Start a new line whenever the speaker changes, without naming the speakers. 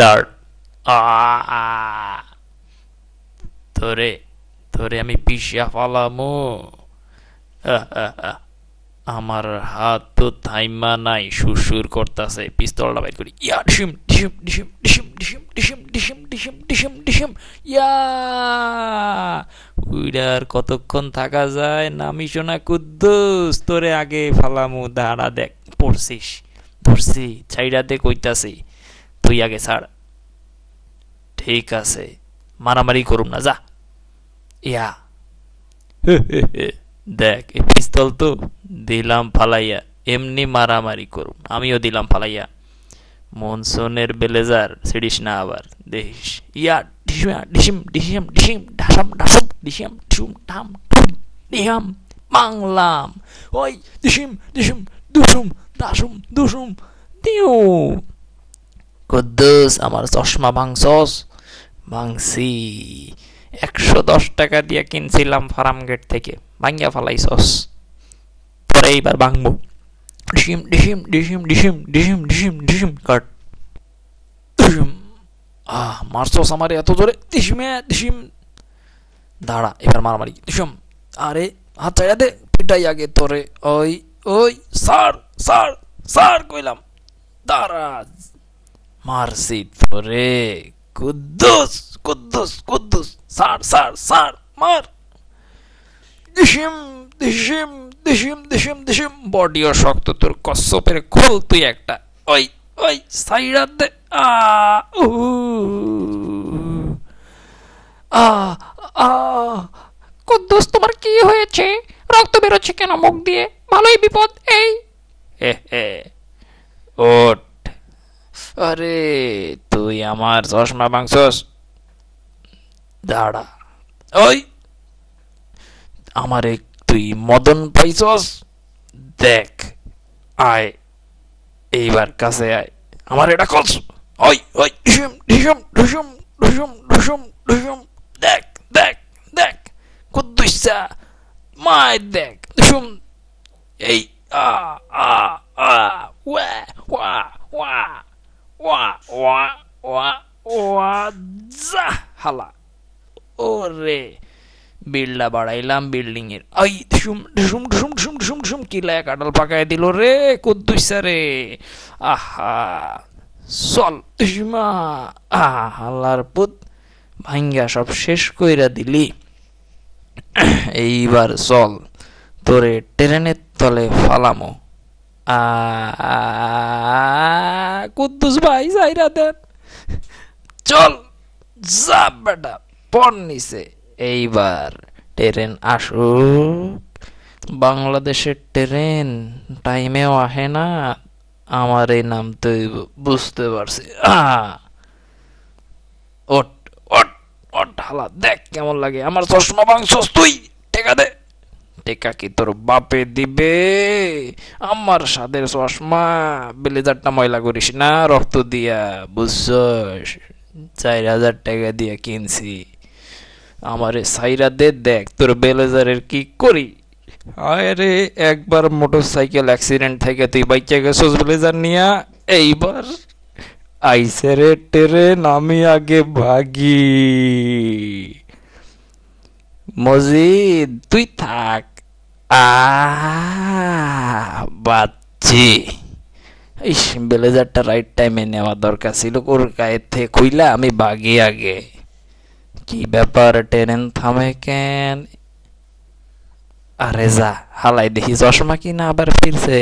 Start. আ তোরে তোরে আমি পিষা ফালামু। আহ, আহ, আহ। আমার হাত তো থাইমা নাই, সুরসুর করতেছে। পিস্তলটা বাইর করি, ইয়া ডিসিম ডিসিম ডিসিম ডিসিম ডিসিম ডিসিম ডিসিম ডিসিম ডিসিম ডিসিম, ইয়া। উইডার কতক্ষণ থাকা যায়? নামি শোনা কুদ্দুস, তোরে আগে ফালামু। দাঁড়া দেখ, পড়ছিস, ধরছি, ছাইড়াতে কইতাছি, তুই আগে ছাড়। ঠিক আছে, মারামারি করুম না, যা। ইয়া দেখ, এই পিস্তল তো দিলাম ফালাইয়া, এমনি মারামারি করুম, আমিও দিলাম ফালাইয়া। মনসুনের ব্লেজার ছিড়িস না আবার, দেখিস। ইয়া ডিসিম ডিসিম ডিসিম ডিসিম ঢাসাম ঢাসাম ডিসিম ঠুম ঠাম ঠুম ডিহাম বাংলাম। ওই ডিসিম ডিসিম দুসুম দাসুম দুসুম দিও। কুদ্দুস, আমার চশমা ভাঙছস? ভাঙছি, 110 টাকা দিয়ে কিনছিলাম ফার্ম গেট থেকে, ভাঙ্গিয়া ফালাইছস। পরে এইবার ভাঙবো। ডিসিম ডিসিম ডিসিম ডিসিম ডিসিম ডিসিম ডিসিম কাট ডিসিম। মারছস আমারে এত জোরে? ডিসিমে ডিসিম। দাঁড়া, এবার মারামারি। ডিসিম। আরে হাত ছাইড়া দে, পিটাই আগে তোরে। ওই ওই সার সার সার কইলাম। দাঁড়া, মারছি তোরে। কুদ্দুস কুদ্দুস কুদ্দুস, সার সার সার, মার। ডিসিম ডিসিম ডিসিম ডিসিম ডিসিম। বডিও শক্ত তোর, কচ্ছপের খোল তুই একটা। ওই ওই সাইডা দে। আ উ আ আ কুদ্দুস, তোমার কি হয়েছে? রক্ত বেরোচ্ছে কেন মুখ দিয়ে? ভালোই বিপদ এই। হে হে, ওঠ। আরে তুই আমার চশমা ভাঙছস? দাঁড়া। ওই, আমারে তুই মদন পাইছস? দেখ, আয়, এইবার কাছে আয়, আমার এটা কলস। ওই ওই ঢুসুম ঢুসুম ঢুসুম ঢুসুম ঢুসুম ঢুসুম। দেখ দেখ দেখ, কুদ্দুসা, মায় দেখ, ঢুসুম। এই আ আ আ ওয়া ওয়া ওয়া ওয়া ওয়া ওয়া ওয়া যা হালা। ওরে, বিল্ডা বাড়াইলাম বিল্ডিং এর। আই ঢুসুম ঢুসুম ঢুসুম ঢুসুম ঢুসুম ঢুসুম, কিলায় কাটাল পাকায় দিল রে কুদ্দুসা রে। আহা, চল ঢুসুমা। হালার পুত, ভাঙ্গা সব শেষ কইরা দিলি। এইবার চল, তোরে ট্রেনের তলে ফালামো। আ কুদ্দুস ভাই, যাইরা দেন। চল, যা বেটা, পর নিছে। এইবার ট্রেন আসুক। বাংলাদেশের ট্রেন টাইমেও আহে না, আমার এই নাম তুই বুঝতে পারছি। ওট ওট ওট হালা, দেখ কেমন লাগে। আমার চশমা ভাঙছস তুই, টেকা দে। টেকা কি তোর বাপে দিবে? আমার সাদের চশমা, ব্লেজারটা ময়লা করিস না রক্ত দিয়া, বুঝছস? 4,000 টাকা দিয়া কিনছি, আমারে সাইরা দে। দেখ তোর ব্লেজারের কি করি। আরে একবার মোটর সাইকেল অ্যাক্সিডেন্ট থেকে তুই বাইচা গেছস ব্লেজার নিয়া, এইবার আইসে রে ট্রেন, আমি আগে ভাগি। মজিদ তুই থাক। আ বাচ্চি, ইস, ব্লেজারটা রাইট টাইমে নেওয়া দরকার ছিল, ওর গায়ের থেকে খুইলা আমি ভাগি আগে। কি ব্যাপার, ট্রেন থামে কেন? আরে যা হালাই, দেখি চশমা কিনা আবার ফিরছে।